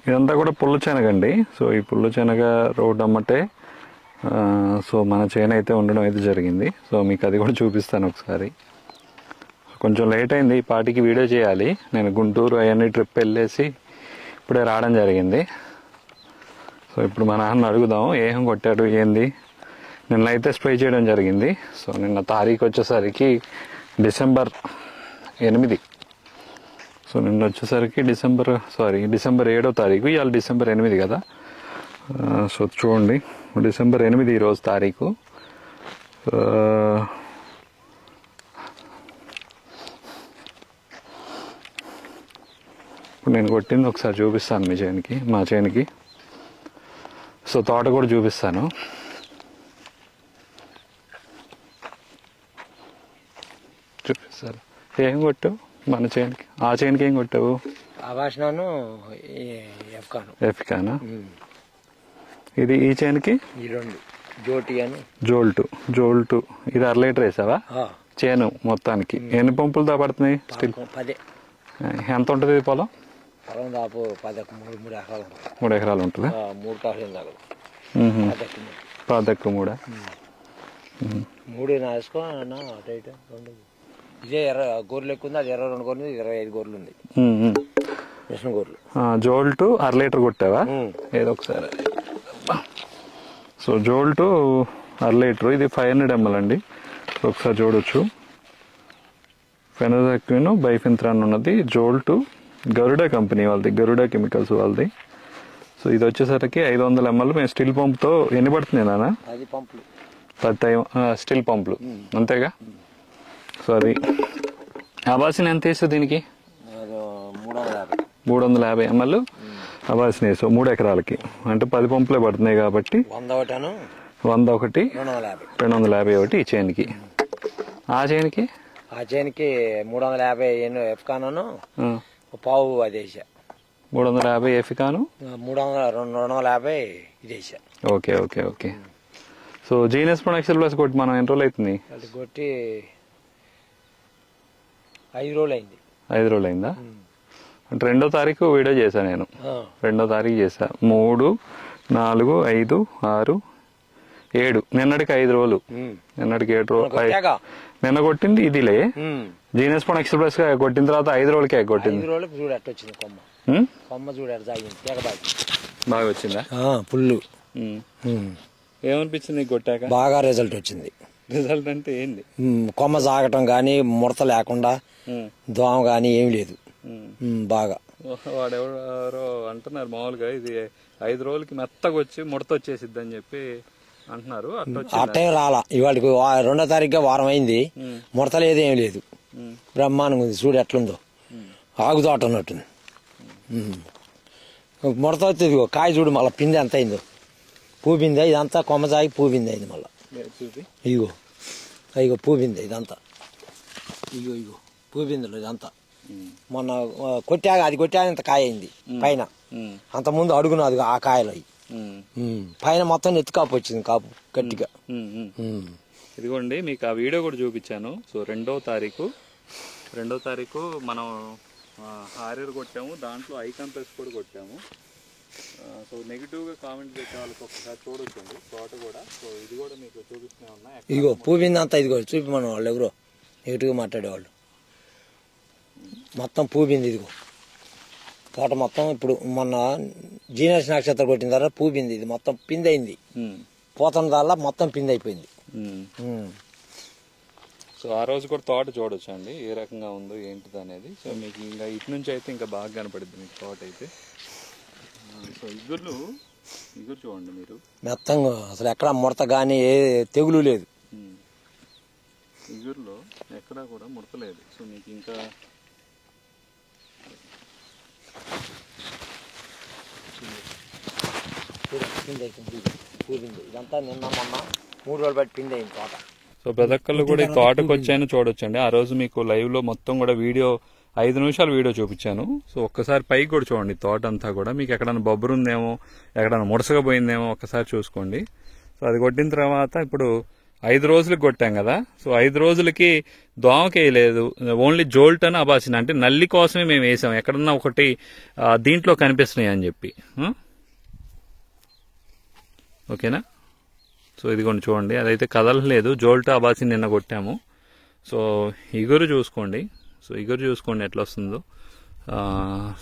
ఇదంతా కూడా పుల్ల శనగ అండి. సో ఈ పుల్ల శనగ రోడ్ అమ్మటే సో మన చేను అయితే ఉండడం అయితే జరిగింది. సో మీకు అది కూడా చూపిస్తాను ఒకసారి. కొంచెం లేట్ అయింది, ఈ పాటికి వీడియో చేయాలి. నేను గుంటూరు అవన్నీ ట్రిప్ వెళ్ళేసి ఇప్పుడే రావడం జరిగింది. సో ఇప్పుడు మా నాన్న అడుగుదాం ఏం కొట్టాడు ఏంది. నిన్నైతే స్ప్రే చేయడం జరిగింది. సో నిన్న తారీఖు వచ్చేసరికి డిసెంబర్ 8. సో నిన్న వచ్చేసరికి డిసెంబర్ 7వ తారీఖు, ఇవాళ డిసెంబర్ 8 కదా. సో చూడండి, డిసెంబర్ 8 ఈరోజు తారీఖు. ఇప్పుడు నేను కొట్టింది ఒకసారి చూపిస్తాను మీ చేనికి, మా చేనికి. సో తోట కూడా చూపిస్తాను. చూపిస్తారు. ఏం కొట్టావు మన చేనికి? ఆ చేనికి ఏం కొట్టావు? ఎఫ్కానా. ఇది ఈ చేనికి జోల్టు. ఇది 1/2 లీటర్ వేసావా చేను మొత్తానికి? ఎన్ని పంపులతో పడుతున్నాయి? ఎంత ఉంటుంది ఇది పొలం? 3 ఎకరాలు ఉంటుందా? 3 ఇదే గోర్లు ఎక్కువ ఉంది. అది 22 గోర్లు, 25 గోర్లు ఉంది. గోర్లు జోల్టు 1/2 లీటర్ కొట్టావా? ఏదో ఒకసారి. సో జోల్టు 1/2 లీటర్, ఇది 500 ml అండి. సో ఒకసారి చూడొచ్చు. ఫెనోజాక్విన్ బైఫింత్రాన్ ఉన్నది. జోల్టు గరుడా కంపెనీ వాళ్ళది, గరుడా కెమికల్స్ వాళ్ళది. సో ఇది వచ్చేసరికి 500 ml. మేము స్టీల్ పంప్తో ఎన్ని పడుతున్నాయి నాన్న? 10 స్టీల్ పంపులు అంతేగా. సో అది అబాసిన్ ఎంత వేసావు దీనికి? 350 ml అబాసిన్ వేసావు 3 ఎకరాలకి. అంటే 10 పంపులే పడుతున్నాయి కాబట్టి 101 250 ఒకటి ఈ చేనికి. ఆ చేనికి 350 ఎఫ్కాను పావు అది వేసా. 350 ఎఫికాను 250 ఇది వేసా. Okay. So genus production plus కొట్టి మనం ఎన్ని రోజులు అవుతుంది? అది కొట్టి 5 రోజులు అయింది. 5 రోజులు అయిందా? అంటే 2వ తారీఖు వీడియో చేశాను నేను. 2వ తారీఖు చేశా. 3, 4, 5, 6, 7 నిన్నటికి 5 రోజులు. నిన్నటికి 7 రోజులు. నిన్న కొట్టింది ఇదిలే. జీనస్ ప్రొడక్షన్ ఎక్స్ప్రెస్ కొట్టిన తర్వాత 5 రోజులకే కొట్టింది. చూడు ఎట్ట వచ్చింది కొమ్మ చూడు ఎట్ట సాగింది. బాగా వచ్చిందా? పుల్లు. ఏమనిపించింది కొట్టాక? బాగా రిజల్ట్ వచ్చింది. రిజల్ట్ అంటే ఏంది? కొమ్మ సాగటం గానీ, ముడత లేకుండా, దోమ గానీ ఏమి లేదు. బాగా వాడెవరో అంటున్నారు మామూలుగా ఇది 5 రోజులకి మెత్తగా వచ్చి ముడత వచ్చేసిద్ది అని చెప్పి అంటున్నారు. అట్టే రాలా. ఇవాళకి 2వ తారీఖుగా వారం అయింది. ముడత లేదు, ఏం లేదు. బ్రహ్మాండంగా ఉంది. చూడు ఎట్లుందో, ఆగుతోట ఉన్నట్టుంది. ముడత వచ్చి ఇదిగో కాయ చూడు, మళ్ళీ పిండి ఎంత అయిందో. పూపిందా ఇదంతా, కొమ్మ సాగి పూపింది అయింది మళ్ళా. ఇగో పూపింది ఇదంతా. ఇగో పూపిందిలో ఇదంతా. మొన్న కొట్టాక అది కొట్టాక ఇంత కాయ అయింది పైన. అంత ముందు అడుగున అది ఆ కాయలు అవి పైన మొత్తం ఎత్తు కాపు వచ్చింది, కాపు గట్టిగా. ఇదిగోండి మీకు ఆ వీడియో కూడా చూపించాను. సో 2వ తారీఖు మనం హారియర్ కొట్టాము. దాంట్లో ఐకాంప్లెస్ కూడా కొట్టాము. సో నెగిటివ్గా కామెంట్ పెట్టే వాళ్ళకి ఒకసారి చూడొచ్చండి తోట కూడా. సో ఇది కూడా మీకు చూపిస్తూనే ఉన్నాయి. ఇదిగో పూపింది అంతా. ఇదిగో చూపిమని వాళ్ళు ఎవరో నెగిటివ్గా మాట్లాడేవాళ్ళు. మొత్తం పూపింది. ఇదిగో తోట మొత్తం. ఇప్పుడు మొన్న జీనస్ నక్షత్రం కొట్టిన తర్వాత పూపింది. ఇది మొత్తం పిండి అయింది. పోతున్న దాల్లా మొత్తం పిండి అయిపోయింది. సో ఆ రోజు కూడా తోట చూడొచ్చు అండి ఏ రకంగా ఉందో ఏంటిది అనేది. సో మీకు ఇంకా ఇటు నుంచి అయితే ఇంకా బాగా కనపడుద్ది మీకు తోట అయితే. సో ఇగురు చూడండి మీరు, మెత్తంగా అసలు ఎక్కడ ముడత కానీ ఏ తెగులు లేదు. ఇగురులో ఎక్కడా కూడా ముడత లేదు. సో మీకు ఇంకా ఇదంతా నిన్న మొన్న 3 రోజులు బట్టి పిండి అయింది తోట. సో ప్రతి ఒక్కళ్ళు కూడా ఈ తోటకు వచ్చాయని చూడొచ్చండి. ఆ రోజు మీకు లైవ్ లో మొత్తం కూడా వీడియో 5 నిమిషాలు వీడియో చూపించాను. సో ఒక్కసారి పైకి కూడా చూడండి తోట అంతా కూడా. మీకు ఎక్కడైనా బొబ్బరు ఉందేమో, ఎక్కడైనా ముడసగా పోయిందేమో ఒక్కసారి చూసుకోండి. సో అది కొట్టిన తర్వాత ఇప్పుడు 5 రోజులకు కొట్టాం కదా. సో 5 రోజులకి దోమకేయలేదు, ఓన్లీ జోల్టన్ అబాసిన్ అంటే నల్లి కోసమే మేము వేసాం, ఎక్కడన్నా ఒకటి దీంట్లో కనిపిస్తున్నాయి అని చెప్పి. ఓకేనా. సో ఇదిగోండి చూడండి, అదైతే కదలలేదు, జోల్ట్ అబాసిన్ నిన్న కొట్టాము. సో ఇగురు చూసుకోండి, ఎట్లా వస్తుందో.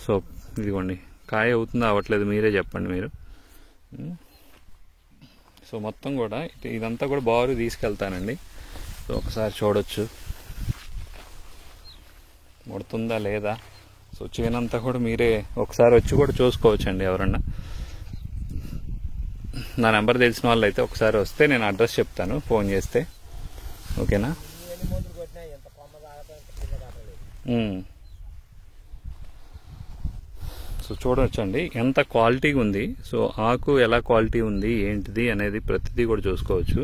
సో ఇదిగోండి, కాయ అవుతుందా అవ్వట్లేదు మీరే చెప్పండి మీరు. సో మొత్తం కూడా ఇదంతా కూడా బారు తీసుకెళ్తానండి. సో ఒకసారి చూడొచ్చు ముడుతుందా లేదా. సో చేనంతా కూడా మీరే ఒకసారి వచ్చి కూడా చూసుకోవచ్చండి. ఎవరన్నా నా నెంబర్ తెలిసిన వాళ్ళు అయితే ఒకసారి వస్తే నేను అడ్రస్ చెప్తాను, ఫోన్ చేస్తే. ఓకేనా. సో చూడవచ్చండి ఎంత క్వాలిటీగా ఉంది. సో ఆకు ఎలా క్వాలిటీ ఉంది ఏంటిది అనేది ప్రతిదీ కూడా చూసుకోవచ్చు.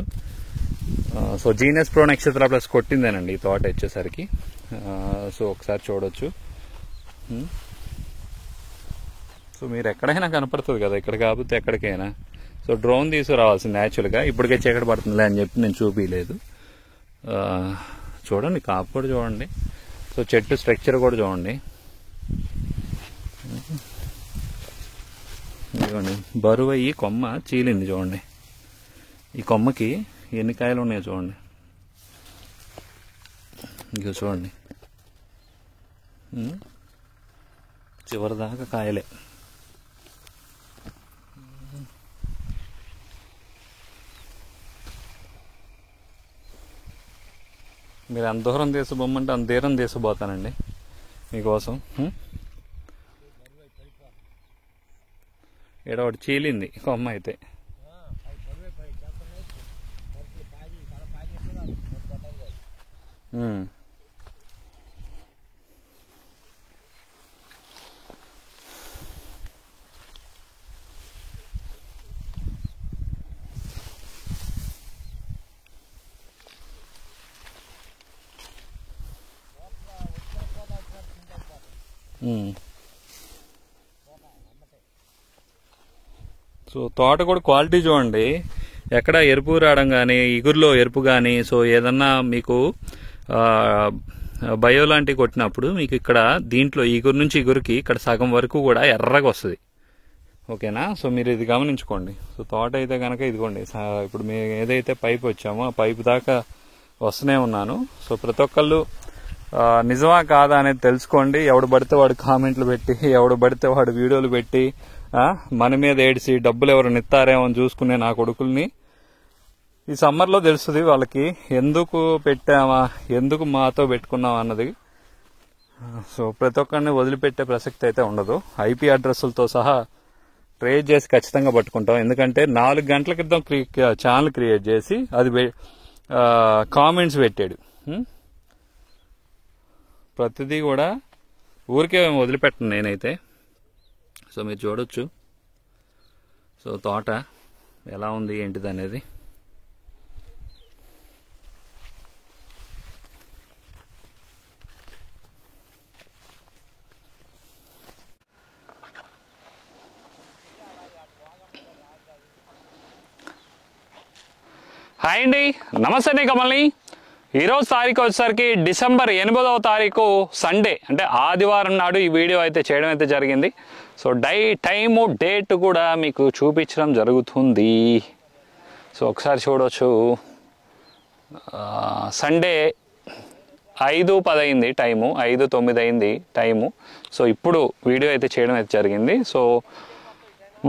సో జీనస్ ప్రో నక్షత్ర ప్లస్ కొట్టిందేనండి ఈ తోట వచ్చేసరికి. సో ఒకసారి చూడొచ్చు. సో మీరు ఎక్కడైనా కనపడుతుంది కదా, ఇక్కడ కాకపోతే ఎక్కడికైనా. సో డ్రోన్ తీసుకురావాల్సింది యాక్చువల్గా, ఇప్పటికే చీకటి పడుతుందిలే అని చెప్పి నేను చూపించలేదు. చూడండి కాపు కూడా చూడండి. సో చెట్టు స్ట్రక్చర్ కూడా చూడండి. ఇదిగోండి బరువు అయ్యి కొమ్మ చీలింది చూడండి. ఈ కొమ్మకి ఎన్ని కాయలు ఉన్నాయో చూడండి. ఇక చూడండి చివరిదాకా కాయలే. మీరు అంత దూరం తీసుకుపోమంటే అంత దూరం తీసుకుపోతానండి మీకోసం. ఇక్కడ ఒకటి చీలింది కొమ్మ అయితే. సో తోట కూడా క్వాలిటీ చూడండి, ఎక్కడ ఎరుపు రావడం కానీ, ఇగురులో ఎరుపు కానీ. సో ఏదన్నా మీకు బయో లాంటివి కొట్టినప్పుడు మీకు ఇక్కడ దీంట్లో ఇగురు నుంచి ఇగురికి ఇక్కడ సగం వరకు కూడా ఎర్రగా వస్తుంది. ఓకేనా. సో మీరు ఇది గమనించుకోండి. సో తోట అయితే కనుక ఇదిగోండి, ఇప్పుడు మేము ఏదైతే పైపు వచ్చామో ఆ పైపు దాకా వస్తూనే ఉన్నాను. సో ప్రతి ఒక్కళ్ళు నిజమా కాదా అనేది తెలుసుకోండి. ఎవడు పడితే వాడు కామెంట్లు పెట్టి, ఎవడు పడితే వాడు వీడియోలు పెట్టి మన మీద ఏడిసి డబ్బులు ఎవరు ఇస్తారేమో అని చూసుకునే నా కొడుకుల్ని ఈ సమ్మర్లో తెలుస్తుంది వాళ్ళకి ఎందుకు పెట్టామా, ఎందుకు మాతో పెట్టుకున్నామా అన్నది. సో ప్రతి ఒక్కరిని వదిలిపెట్టే ప్రసక్తి అయితే ఉండదు. ఐపీ అడ్రస్లతో సహా ట్రేస్ చేసి ఖచ్చితంగా పట్టుకుంటాం. ఎందుకంటే 4 గంటల క్రితం ఛానల్ క్రియేట్ చేసి అది కామెంట్స్ పెట్టాడు. ప్రతిదీ కూడా ఊరికే వదిలిపెట్టను నేనైతే. సో మీరు చూడొచ్చు సో తోట ఎలా ఉంది ఏంటిది అనేది. హాయ్ అండి, నమస్తే కమల్ని. ఈరోజు తారీఖు వచ్చేసరికి డిసెంబర్ 8వ తారీఖు సండే, అంటే ఆదివారం నాడు ఈ వీడియో అయితే చేయడం అయితే జరిగింది. సో టైము డేట్ కూడా మీకు చూపించడం జరుగుతుంది. సో ఒకసారి చూడవచ్చు. సండే 5:10 అయింది టైము, 5:09 అయింది టైము. సో ఇప్పుడు వీడియో అయితే చేయడం అయితే జరిగింది. సో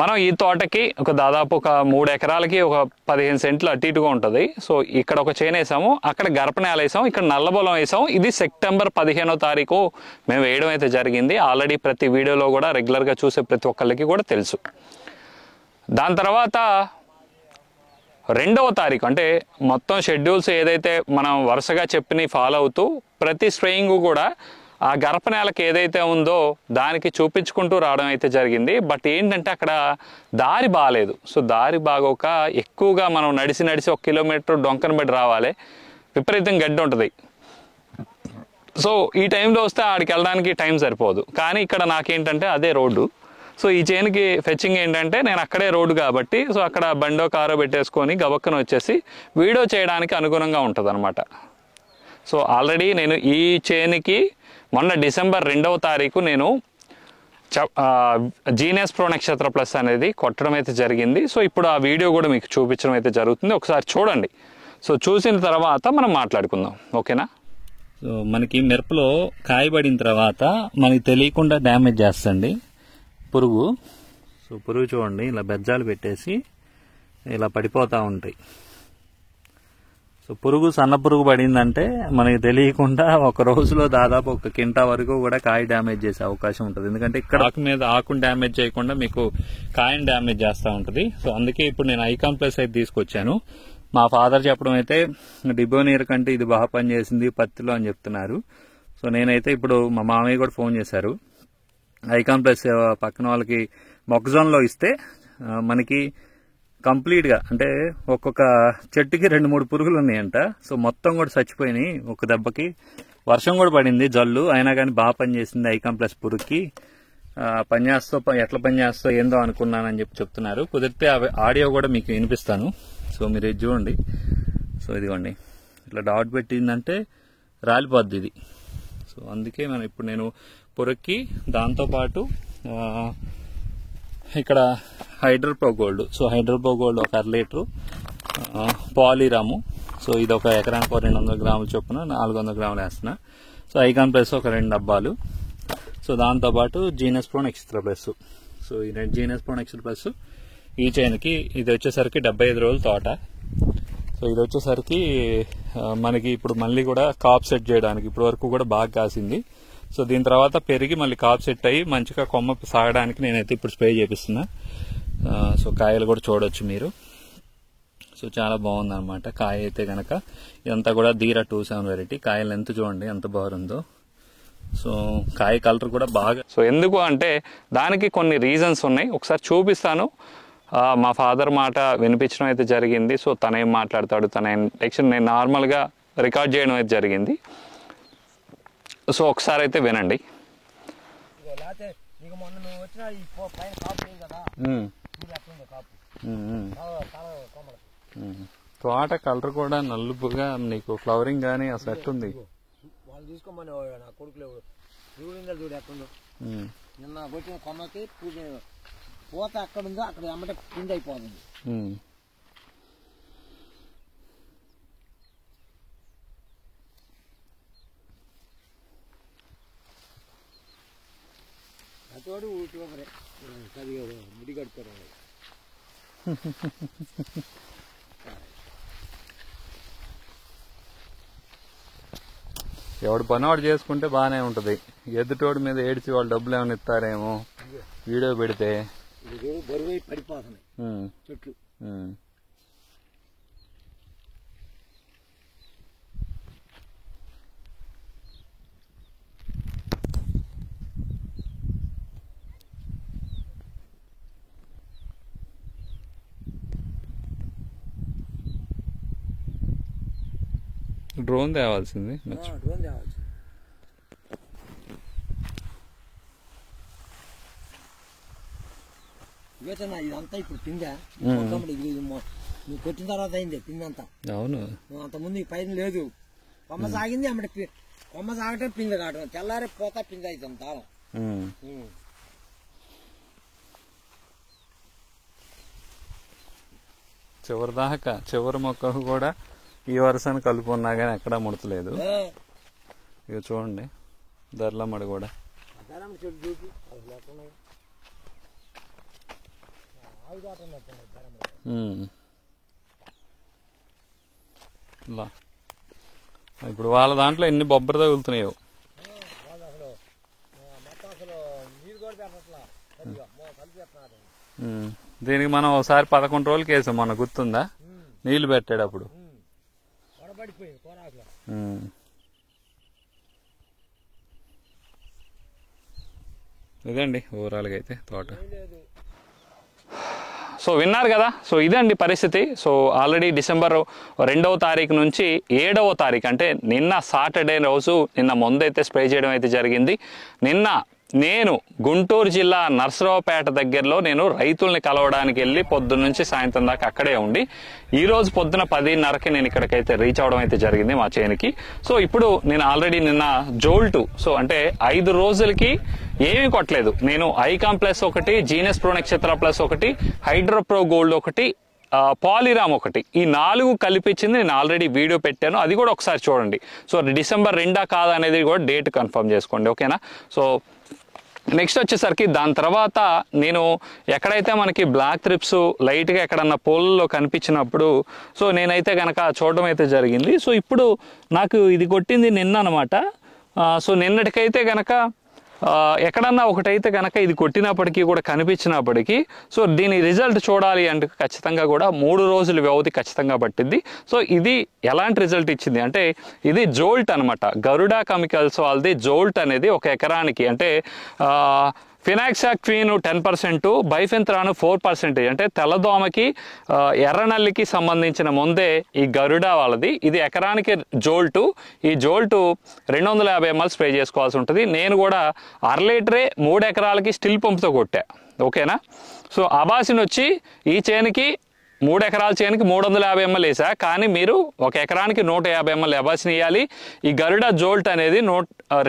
మనం ఈ తోటకి దాదాపు ఒక 3 ఎకరాలకి ఒక 15 సెంట్లు అటు ఇటుగా ఉంటుంది. సో ఇక్కడ ఒక చేను వేసాము, అక్కడ గరపనేల వేసాము, ఇక్కడ నల్లబొలం వేసాము. ఇది సెప్టెంబర్ 15వ తారీఖు మేము వేయడం అయితే జరిగింది. ఆల్రెడీ ప్రతి వీడియోలో కూడా రెగ్యులర్గా చూసే ప్రతి ఒక్కళ్ళకి కూడా తెలుసు. దాని తర్వాత 2వ తారీఖు అంటే మొత్తం షెడ్యూల్స్ ఏదైతే మనం వరుసగా చెప్పినవి ఫాలో అవుతూ ప్రతి స్ప్రేయింగ్ కూడా ఆ గరపనేలకి ఏదైతే ఉందో దానికి చూపించుకుంటూ రావడం అయితే జరిగింది. బట్ ఏంటంటే అక్కడ దారి బాగాలేదు. సో దారి బాగోక ఎక్కువగా మనం నడిచి 1 కిలోమీటర్ డొంకన బెడ్ రావాలి, విపరీతం గడ్డి ఉంటుంది. సో ఈ టైంలో వస్తే ఆడికి వెళ్ళడానికి టైం సరిపోదు. కానీ ఇక్కడ నాకేంటంటే అదే రోడ్డు. సో ఈ చేనుకి ఫెచ్చింగ్ ఏంటంటే నేను అక్కడే రోడ్డు కాబట్టి సో అక్కడ బండో కారో పెట్టేసుకొని గబక్కన వచ్చేసి వీడియో చేయడానికి అనుగుణంగా ఉంటుంది అనమాట. సో ఆల్రెడీ నేను ఈ చేనుకి మొన్న డిసెంబర్ 2వ తారీఖు నేను జీనియస్ ప్రో నక్షత్ర ప్లస్ అనేది కొట్టడం అయితే జరిగింది. సో ఇప్పుడు ఆ వీడియో కూడా మీకు చూపించడం అయితే జరుగుతుంది, ఒకసారి చూడండి. సో చూసిన తర్వాత మనం మాట్లాడుకుందాం, ఓకేనా. సో మనకి మిరపలో కాయబడిన తర్వాత మనకి తెలియకుండా డ్యామేజ్ చేస్తుంది పురుగు. సో పురుగు చూడండి ఇలా బెజ్జాలు పెట్టేసి ఇలా పడిపోతూ ఉంటాయి. సో పురుగు సన్న పురుగు పడిందంటే మనకి తెలియకుండా ఒక రోజులో దాదాపు 1 కింటా వరకు కూడా కాయ డ్యామేజ్ చేసే అవకాశం ఉంటుంది. ఎందుకంటే ఇక్కడ ఆకు మీద ఆకును డ్యామేజ్ చేయకుండా మీకు కాయను డ్యామేజ్ చేస్తూ ఉంటుంది. సో అందుకే ఇప్పుడు నేను ఐకాంప్లెస్ అయితే తీసుకొచ్చాను. మా ఫాదర్ చెప్పడం అయితే డిబోనియర్ కంటే ఇది బాగా పనిచేసింది పత్తిలో అని చెప్తున్నారు. సో నేనైతే ఇప్పుడు మా మామయ్య కూడా ఫోన్ చేశారు, ఐకాంప్లెస్ పక్కన వాళ్ళకి మొక్కజొన్నలో ఇస్తే మనకి కంప్లీట్గా అంటే ఒక్కొక్క చెట్టుకి 2-3 పురుగులు ఉన్నాయంట. సో మొత్తం కూడా చచ్చిపోయినాయి ఒక దెబ్బకి. వర్షం కూడా పడింది జల్లు, అయినా కానీ బాగా పనిచేసింది ఐకాంప్లెస్ పురుగుకి. ఎట్లా పనిచేస్తో ఏందో అనుకున్నానని చెప్తున్నారు. కుదిరితే ఆడియో కూడా మీకు వినిపిస్తాను. సో మీరు ఇది చూడండి. సో ఇదిగోండి ఇట్లా డాట్ పెట్టిందంటే రాలిపోద్ది ఇది. సో అందుకే ఇప్పుడు నేను పురుగుకి దాంతోపాటు ఇక్కడ హైడ్రోపో గోల్డ్, సో హైడ్రోపో గోల్డ్ ఒక 1/2 లీటరు, పాలీరాము, సో ఇది ఒక ఎకరానికి 200 గ్రాముల చొప్పున 400 గ్రాములు వేస్తున్నా. సో ఐకాంప్లెస్ ఒక 2 డబ్బాలు. సో దాంతోపాటు జీనియస్ ప్రో నక్షత్ర ప్లస్. సో ఈ జీనియస్ ప్రో నక్షత్ర ప్లస్ ఈ చైన్కి ఇది వచ్చేసరికి 75 రోజుల తోట. సో ఇది వచ్చేసరికి మనకి ఇప్పుడు మళ్ళీ కూడా కాప్ సెట్ చేయడానికి ఇప్పటి వరకు కూడా బాగా కాసింది. సో దీని తర్వాత పెరిగి మళ్ళీ కాప్ సెట్ అయ్యి మంచిగా కొమ్మ సాగడానికి నేనైతే ఇప్పుడు స్ప్రే చేపిస్తున్నా. సో కాయలు కూడా చూడొచ్చు మీరు. సో చాలా బాగుంది అనమాట కాయ అయితే గనక. ఇదంతా కూడా ధీరా 27 వెరైటీ. కాయ లెంత్ చూడండి ఎంత బాగుందో. సో కాయ కలర్ కూడా బాగా. సో ఎందుకు అంటే దానికి కొన్ని రీజన్స్ ఉన్నాయి, ఒకసారి చూపిస్తాను. మా ఫాదర్ మాట వినిపించడం అయితే జరిగింది. సో తనేం మాట్లాడతాడు, నెక్స్ట్ నేను నార్మల్గా రికార్డ్ చేయడం అయితే జరిగింది. సో ఒకసారి అయితే వినండి. తోట కలర్ కూడా నలుపుగా నీకు ఫ్లవరింగ్ గానీ అసలు ఎట్టుంది. వాళ్ళు తీసుకోమని నా కొడుకులు చూడు ఎట్టుందో. నిన్న కొట్టిన కొమ్మకి పూత అక్కడ ఉందో అక్కడ అమ్మటే పిండి అయిపోతుంది. అతోడు ఊటి ముడి కడుతారు. ఎవడు పని వాడు చేసుకుంటే బాగానే ఉంటది. ఎదుటోడి మీద ఏడిచి వాళ్ళు డబ్బులు ఏమైనా ఇస్తారేమో వీడియో పెడితే. బరువు పడిపోతున్నాయి చెట్లు. డ్రోన్ తేవాల్సింది. డ్రోన్ తేవాల్సింది. ఇదంతా ఇప్పుడు పిందా నువ్వు కొట్టిన తర్వాత అయింది పిందంతా. అవును, అంత ముందు పైన లేదు. కొమ్మ సాగింది అమ్మటి కొమ్మ సాగటం పిండి కావటం తెల్లారి పోతా పిండి అవుతుంది తాళం. చివరి దాకా చివరి మొక్కకు కూడా ఈ వరుసను కలుపు ఉన్నా కానీ ఎక్కడా ముడతలేదు. ఇక చూడండి ధరలమ్మడి కూడా. ఇప్పుడు వాళ్ళ దాంట్లో ఎన్ని బొబ్బర తగులుతున్నాయో. దీనికి మనం ఒకసారి 11 రోజులకి వేసాం, మొన్న గుర్తుందా నీళ్లు పెట్టేటప్పుడు. ఇదండి ఓవరాల్గా అయితే తోట. సో విన్నారు కదా. సో ఇదండి పరిస్థితి. సో ఆల్రెడీ డిసెంబర్ 2వ తారీఖు నుంచి 7వ తారీఖు అంటే నిన్న సాటర్డే రోజు నిన్న ముందైతే స్ప్రే చేయడం అయితే జరిగింది. నిన్న నేను గుంటూరు జిల్లా నర్సరావుపేట దగ్గరలో నేను రైతుల్ని కలవడానికి వెళ్ళి పొద్దున్న నుంచి సాయంత్రం దాకా అక్కడే ఉండి ఈ రోజు పొద్దున 10:30కి నేను ఇక్కడికైతే రీచ్ అవడం అయితే జరిగింది మా చేనుకి. సో ఇప్పుడు నేను ఆల్రెడీ నిన్న జోల్టు, సో అంటే 5 రోజులకి ఏమీ కొట్టలేదు. నేను ఐకామ్ ప్లస్ ఒకటి, జీనస్ ప్రో నక్షత్ర ప్లస్ ఒకటి, హైడ్రోప్రో గోల్డ్ ఒకటి, పాలిరామ్ ఒకటి, ఈ 4 కలిపించింది నేను ఆల్రెడీ వీడియో పెట్టాను. అది కూడా ఒకసారి చూడండి. సో డిసెంబర్ 2 కాదా అనేది కూడా డేట్ కన్ఫర్మ్ చేసుకోండి, ఓకేనా. సో నెక్స్ట్ వచ్చేసరికి దాని తర్వాత నేను ఎక్కడైతే మనకి బ్లాక్ త్రిప్స్ లైట్గా ఎక్కడన్నా పోల్లో కనిపించినప్పుడు సో నేనైతే కనుక చూడడం అయితే జరిగింది. సో ఇప్పుడు నాకు ఇది కొట్టింది నిన్న అనమాట. సో నిన్నటికైతే కనుక ఎక్కడన్నా ఒకటైతే కనుక ఇది కొట్టినప్పటికీ కూడా కనిపించినప్పటికీ సో దీని రిజల్ట్ చూడాలి అంటే ఖచ్చితంగా కూడా 3 రోజుల వ్యవధి ఖచ్చితంగా పట్టింది. సో ఇది ఎలాంటి రిజల్ట్ ఇచ్చింది అంటే ఇది జోల్ట్ అనమాట. గరుడా కెమికల్స్ వాళ్ళది జోల్ట్ అనేది ఒక ఎకరానికి అంటే ఫినాక్సాక్విన్ 10%, బైఫెంత్రాను 4%, అంటే తెల్లదోమకి ఎర్రనల్లికి సంబంధించిన ముందే ఈ గరుడా వాళ్ళది. ఇది ఎకరానికి జోల్టు. ఈ జోల్టు 250 ml స్ప్రే చేసుకోవాల్సి ఉంటుంది. నేను కూడా 1/2 లీటరే 3 ఎకరాలకి స్టిల్ పంపుతో కొట్టా, ఓకేనా. సో అబాసిన్ వచ్చి ఈ చేనుకి 3 ఎకరాల చేనుకి 350 ml వేసా, కానీ మీరు ఒక ఎకరానికి 150 ml అబాసిన్ వేయాలి. ఈ గరుడా జోల్ట్ అనేది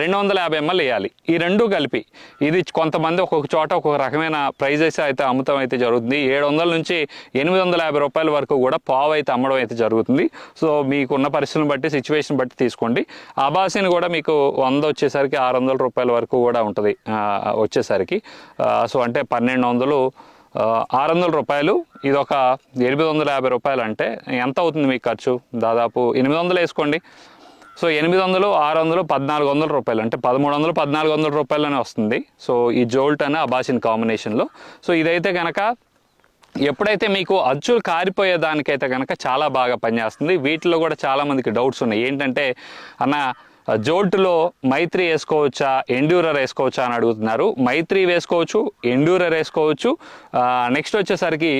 250 ml వేయాలి. ఈ 2 కలిపి ఇది కొంతమంది ఒక్కొక్క చోట ఒక్కొక్క రకమైన ప్రైజెస్ అయితే అమ్ముతాం అయితే జరుగుతుంది. 700 నుంచి 850 రూపాయల వరకు కూడా పావు అయితే అమ్మడం అయితే జరుగుతుంది. సో మీకున్న పరిస్థితులను బట్టి సిచ్యువేషన్ బట్టి తీసుకోండి. అబాసిన్ కూడా మీకు 100 వచ్చేసరికి 600 రూపాయల వరకు కూడా ఉంటుంది వచ్చేసరికి. సో అంటే 1200 600 రూపాయలు, ఇది ఒక 850 రూపాయలు. అంటే ఎంత అవుతుంది మీకు ఖర్చు? దాదాపు 800 వేసుకోండి. సో 800, 600, 1400 రూపాయలు, అంటే 1300, 1400 రూపాయలనే వస్తుంది. సో ఈ జోల్ట్ అనే అబాసిన్ కాంబినేషన్లో. సో ఇదైతే కనుక ఎప్పుడైతే మీకు అచ్చులు కారిపోయేదానికైతే కనుక చాలా బాగా పనిచేస్తుంది. వీటిలో కూడా చాలామందికి డౌట్స్ ఉన్నాయి. ఏంటంటే అన్న జోల్ట్లో మైత్రి వేసుకోవచ్చా, ఎండ్యూరర్ వేసుకోవచ్చా అని అడుగుతున్నారు. మైత్రి వేసుకోవచ్చు, ఎండ్యూరర్ వేసుకోవచ్చు. నెక్స్ట్ వచ్చేసరికి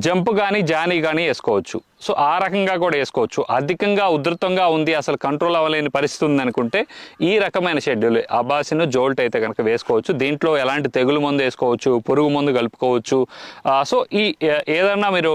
జంప్ కానీ జానీ కానీ వేసుకోవచ్చు. సో ఆ రకంగా కూడా వేసుకోవచ్చు. అధికంగా ఉధృతంగా ఉంది, అసలు కంట్రోల్ అవ్వలేని పరిస్థితి ఉంది అనుకుంటే ఈ రకమైన షెడ్యూల్ అబాసిన్ జోల్ట్ అయితే కనుక వేసుకోవచ్చు. దీంట్లో ఎలాంటి తెగులు మందు వేసుకోవచ్చు, పురుగు మందు కలుపుకోవచ్చు. సో ఈ ఏదన్నా మీరు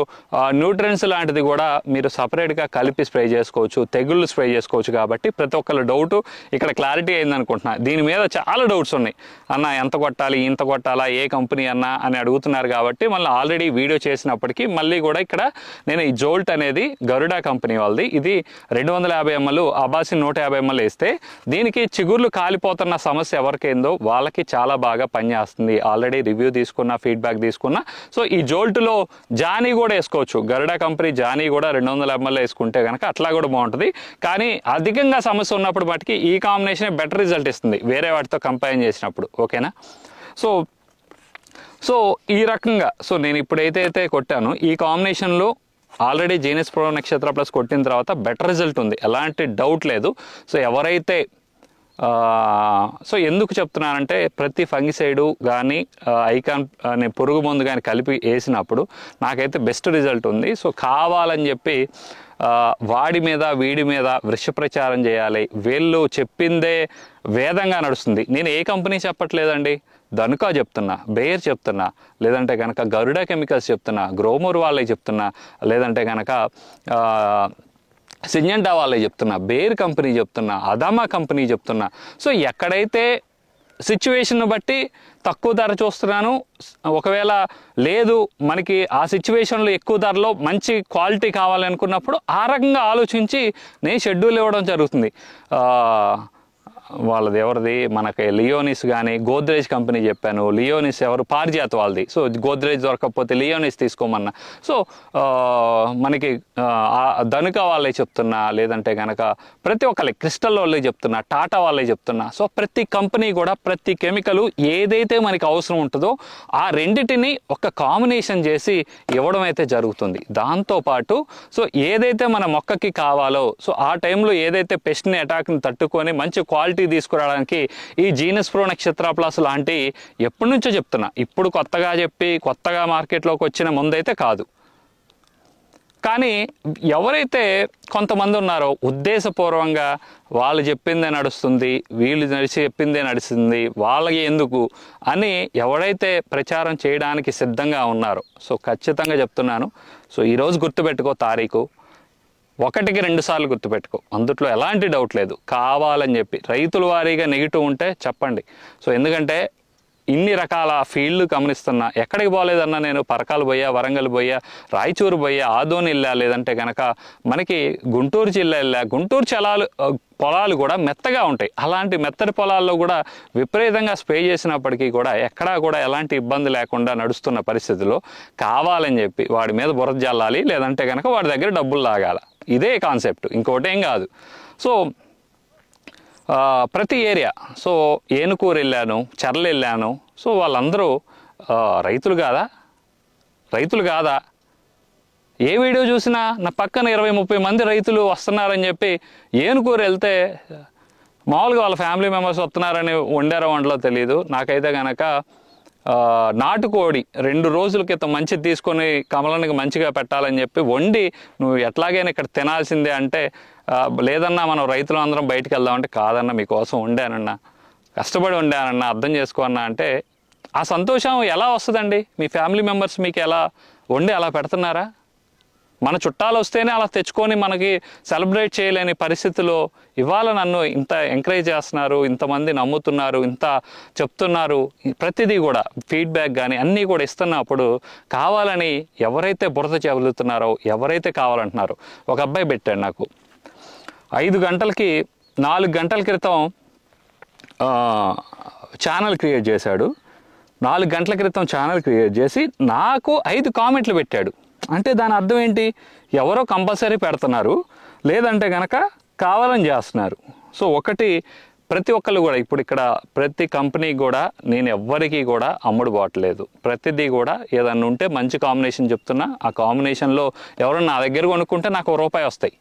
న్యూట్రియన్స్ లాంటిది కూడా మీరు సపరేట్గా కలిపి స్ప్రే చేసుకోవచ్చు, తెగుళ్ళు స్ప్రే చేసుకోవచ్చు. కాబట్టి ప్రతి ఒక్కళ్ళ డౌట్ ఇక్కడ క్లారిటీ అయింది అనుకుంటున్నా. దీని మీద చాలా డౌట్స్ ఉన్నాయి. అన్న ఎంత కొట్టాలి, ఇంత కొట్టాలా, ఏ కంపెనీ అన్నా అని అడుగుతున్నారు. కాబట్టి మళ్ళీ ఆల్రెడీ వీడియో చేసినప్పటికీ మళ్ళీ కూడా ఇక్కడ నేను ఈ జోల్ట్ అనేది గరుడా కంపెనీ వాళ్ళది. ఇది 250 ml, అబాసిన్ 150 ml వేస్తే దీనికి చిగుర్లు కాలిపోతున్న సమస్య ఎవరికైందో వాళ్ళకి చాలా బాగా పనిచేస్తుంది. ఆల్రెడీ రివ్యూ తీసుకున్నా, ఫీడ్బ్యాక్ తీసుకున్నా. సో ఈ జోల్ట్లో జానీ కూడా వేసుకోవచ్చు. గరుడా కంపెనీ జానీ కూడా 250 ml వేసుకుంటే కనుక అట్లా కూడా బాగుంటుంది. కానీ అధికంగా సమస్య ఉన్నప్పుడు మటుకి ఈ కాంబినేషన్ బెటర్ రిజల్ట్ ఇస్తుంది వేరే వాటితో కంపేర్ చేసినప్పుడు, ఓకేనా. సో ఈ రకంగా సో నేను ఇప్పుడైతే కొట్టాను ఈ కాంబినేషన్లో ఆల్రెడీ జీనస్ ప్రో నక్షత్ర ప్లస్ కొట్టిన తర్వాత బెటర్ రిజల్ట్ ఉంది, ఎలాంటి డౌట్ లేదు. సో ఎవరైతే సో ఎందుకు చెప్తున్నానంటే ప్రతి ఫంగిసైడు కానీ ఐకాన్ పురుగు మందు కానీ కలిపి వేసినప్పుడు నాకైతే బెస్ట్ రిజల్ట్ ఉంది. సో కావాలని చెప్పి వాడి మీద వీడి మీద వృష ప్రచారం చేయాలి, వీళ్ళు చెప్పిందే వేదంగా నడుస్తుంది. నేను ఏ కంపెనీ చెప్పట్లేదండి, ధనుకా చెప్తున్నా, బేయర్ చెప్తున్నా, లేదంటే కనుక గరుడా కెమికల్స్ చెప్తున్నా, గ్రోమోర్ వాళ్ళకి చెప్తున్నా, లేదంటే కనుక సింజెంటా వాళ్ళకి చెప్తున్నా, బేర్ కంపెనీ చెప్తున్నా, అదామా కంపెనీ చెప్తున్నా. సో ఎక్కడైతే సిచ్యువేషన్ బట్టి తక్కువ ధర చూస్తున్నాను, ఒకవేళ లేదు మనకి ఆ సిచ్యువేషన్లో ఎక్కువ ధరలో మంచి క్వాలిటీ కావాలనుకున్నప్పుడు ఆ రకంగా ఆలోచించి నేను షెడ్యూల్ ఇవ్వడం జరుగుతుంది. వాళ్ళది ఎవరిది మనకి లియోనిస్ కానీ గోద్రేజ్ కంపెనీ చెప్పాను. లియోనిస్ ఎవరు పారిజాత్ వాళ్ళది. సో గోద్రేజ్ దొరకకపోతే లియోనిస్ తీసుకోమన్నా. సో మనకి ధనుకా వాళ్ళే చెప్తున్నా, లేదంటే కనుక ప్రతి ఒక్కరికి క్రిస్టల్ వాళ్ళే చెప్తున్నా, టాటా వాళ్ళే చెప్తున్నా. సో ప్రతి కంపెనీ కూడా ప్రతి కెమికల్ ఏదైతే మనకి అవసరం ఉంటుందో ఆ రెండిటిని ఒక కాంబినేషన్ చేసి ఇవ్వడం అయితే జరుగుతుంది. దాంతోపాటు సో ఏదైతే మన మొక్కకి కావాలో సో ఆ టైంలో ఏదైతే పెస్ట్ని అటాక్ని తట్టుకొని మంచి క్వాలిటీ తీసుకురావడానికి ఈ జీనస్ ప్రో నక్షత్ర ప్లస్ లాంటి ఎప్పటి నుంచో చెప్తున్నా, ఇప్పుడు కొత్తగా చెప్పి కొత్తగా మార్కెట్లోకి వచ్చిన ముందైతే కాదు. కానీ ఎవరైతే కొంతమంది ఉన్నారో ఉద్దేశపూర్వంగా వాళ్ళు చెప్పిందే నడుస్తుంది, వీళ్ళు చెప్పిందే నడుస్తుంది, వాళ్ళకి ఎందుకు అని ఎవరైతే ప్రచారం చేయడానికి సిద్ధంగా ఉన్నారో, సో ఖచ్చితంగా చెప్తున్నాను. సో ఈరోజు గుర్తుపెట్టుకో తారీఖు, 1కి 2 సార్లు గుర్తుపెట్టుకో, అందుట్లో ఎలాంటి డౌట్ లేదు. కావాలని చెప్పి రైతుల వారీగా నెగిటివ్ ఉంటే చెప్పండి. సో ఎందుకంటే ఇన్ని రకాల ఫీల్డ్ గమనిస్తున్నా, ఎక్కడికి పోలేదన్నా నేను పరకాలు పోయా, వరంగల్ పోయా, రాయచూరు పోయా, ఆదోని వెళ్ళా, లేదంటే కనుక మనకి గుంటూరు జిల్లా వెళ్ళా. గుంటూరు పొలాలు కూడా మెత్తగా ఉంటాయి. అలాంటి మెత్తటి పొలాల్లో కూడా విపరీతంగా స్ప్రే చేసినప్పటికీ కూడా ఎక్కడా కూడా ఎలాంటి ఇబ్బంది లేకుండా నడుస్తున్న పరిస్థితుల్లో కావాలని చెప్పి వాడి మీద బురద జల్లాలి, లేదంటే కనుక వాడి దగ్గర డబ్బులు లాగాల. ఇదే కాన్సెప్ట్, ఇంకోటేం కాదు. సో ప్రతి ఏరియా, సో ఏనుకూరు వెళ్ళాను, చర్ల వెళ్ళాను. సో వాళ్ళందరూ రైతులు కాదా? ఏ వీడియో చూసినా నా పక్కన 20-30 మంది రైతులు వస్తున్నారని చెప్పి ఏనుకూరు వెళ్తే మామూలుగా వాళ్ళ ఫ్యామిలీ మెంబర్స్ వస్తున్నారని వండారో వంటలో తెలియదు నాకైతే కనుక. నాటుకోడి 2 రోజుల క్రితం మంచిది తీసుకొని కమలానికి మంచిగా పెట్టాలని చెప్పి వండి నువ్వు ఎట్లాగైనా ఇక్కడ తినాల్సిందే అంటే, లేదన్నా మనం రైతులు అందరం బయటికి వెళ్దామంటే, కాదన్నా మీకోసం వండానన్నా, కష్టపడి వండానన్నా, అర్థం చేసుకోన్నా అంటే ఆ సంతోషం ఎలా వస్తుందండి? మీ ఫ్యామిలీ మెంబర్స్ మీకు ఎలా వండి అలా పెడుతున్నారా? మన చుట్టాలు వస్తేనే అలా తెచ్చుకొని మనకి సెలబ్రేట్ చేయలేని పరిస్థితిలో ఇవాళ నన్ను ఇంత ఎంకరేజ్ చేస్తున్నారు, ఇంతమంది నమ్ముతున్నారు, ఇంత చెప్తున్నారు, ప్రతిదీ కూడా ఫీడ్బ్యాక్ కానీ అన్నీ కూడా ఇస్తున్నప్పుడు కావాలని ఎవరైతే బురద చెబుతున్నారో, ఎవరైతే కావాలంటున్నారో, ఒక అబ్బాయి పెట్టాడు నాకు 4 గంటల క్రితం ఛానల్ క్రియేట్ చేశాడు. 4 గంటల క్రితం ఛానల్ క్రియేట్ చేసి నాకు 5 కామెంట్లు పెట్టాడు. అంటే దాని అర్థం ఏంటి? ఎవరో కంపల్సరీ పెడుతున్నారు, లేదంటే కనుక కావాలని చేస్తున్నారు. సో ప్రతి ఒక్కళ్ళు కూడా ఇప్పుడు ఇక్కడ ప్రతి కంపెనీ కూడా నేను ఎవ్వరికీ కూడా అమ్ముడు పోవట్లేదు. ప్రతిదీ కూడా ఏదన్నా ఉంటే మంచి కాంబినేషన్ చెప్తున్నా, ఆ కాంబినేషన్లో ఎవరన్నా నా దగ్గర కొనుక్కుంటే నాకు ₹1 వస్తాయి.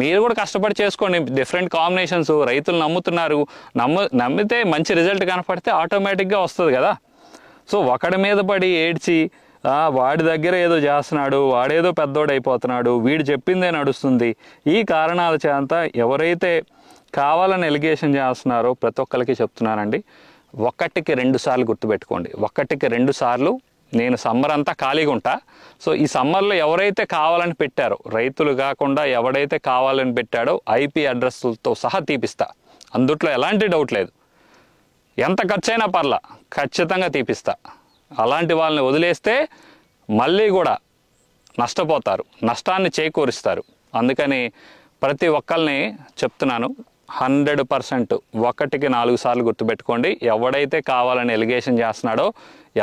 మీరు కూడా కష్టపడి చేసుకోండి, డిఫరెంట్ కాంబినేషన్స్. రైతులు నమ్ముతున్నారు, నమ్మితే మంచి రిజల్ట్ కనపడితే ఆటోమేటిక్గా వస్తుంది కదా. సో ఒకడి మీద పడి ఏడ్చి వాడి దగ్గర ఏదో చేస్తున్నాడు, వాడేదో పెద్దోడు అయిపోతున్నాడు, వీడు చెప్పిందే నడుస్తుంది, ఈ కారణాల చేత ఎవరైతే కావాలని ఎలిగేషన్ చేస్తున్నారో ప్రతి ఒక్కరికి చెప్తున్నానండి, 1కి 2 సార్లు గుర్తుపెట్టుకోండి. 1కి 2 సార్లు నేను సమ్మర్ అంతా ఖాళీగా ఉంటా. సో ఈ సమ్మర్లో ఎవరైతే కావాలని పెట్టారో, రైతులు కాకుండా ఎవడైతే కావాలని పెట్టాడో IP అడ్రస్లతో సహా తీపిస్తా. అందుట్లో ఎలాంటి డౌట్ లేదు. ఎంత ఖర్చైనా పర్లా, ఖచ్చితంగా తీపిస్తా. అలాంటి వాళ్ళని వదిలేస్తే మళ్ళీ కూడా నష్టపోతారు, నష్టాన్ని చేకూరుస్తారు. అందుకని ప్రతి ఒక్కరిని చెప్తున్నాను, 100% 1కి 4 సార్లు గుర్తుపెట్టుకోండి. ఎవడైతే కావాలని ఎలిగేషన్ చేస్తున్నాడో,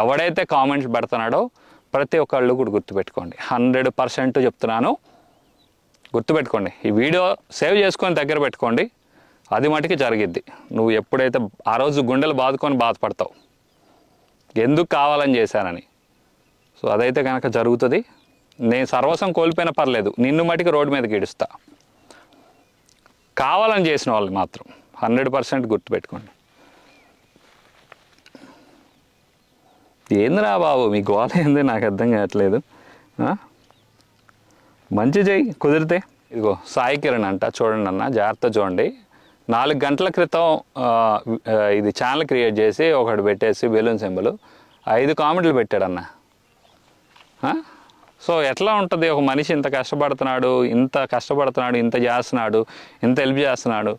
ఎవడైతే కామెంట్స్ పెడుతున్నాడో ప్రతి ఒక్కళ్ళు కూడా గుర్తుపెట్టుకోండి. 100% చెప్తున్నాను, గుర్తుపెట్టుకోండి. ఈ వీడియో సేవ్ చేసుకొని దగ్గర పెట్టుకోండి. అది మటుకి జరిగిద్ది. నువ్వు ఎప్పుడైతే ఆ రోజు గుండెలు బాదుకొని బాధపడతావు, ఎందుకు కావాలని చేశానని. సో అదైతే కనుక జరుగుతుంది. నేను సర్వస్వం కోల్పోయినా పర్లేదు, నిన్ను మటుకు రోడ్డు మీదకి ఈడుస్తా. కావాలని చేసిన వాళ్ళు మాత్రం 100% గుర్తుపెట్టుకోండి. ఏందిరా బాబు మీ గోల ఏంది నాకు అర్థం కావట్లేదు. మంచి చేయి కుదిరితే. ఇదిగో సాయి కిరణ్ అంట, చూడండి అన్న, జాగ్రత్త చూడండి. 4 గంటల క్రితం ఇది ఛానల్ క్రియేట్ చేసి ఒకటి పెట్టేసి బెలూన్ సింబల్ 5 కామెంట్లు పెట్టాడన్న. సో ఎట్లా ఉంటుంది? ఒక మనిషి ఇంత కష్టపడుతున్నాడు, ఇంత చేస్తున్నాడు, ఇంత హెల్ప్ చేస్తున్నాడు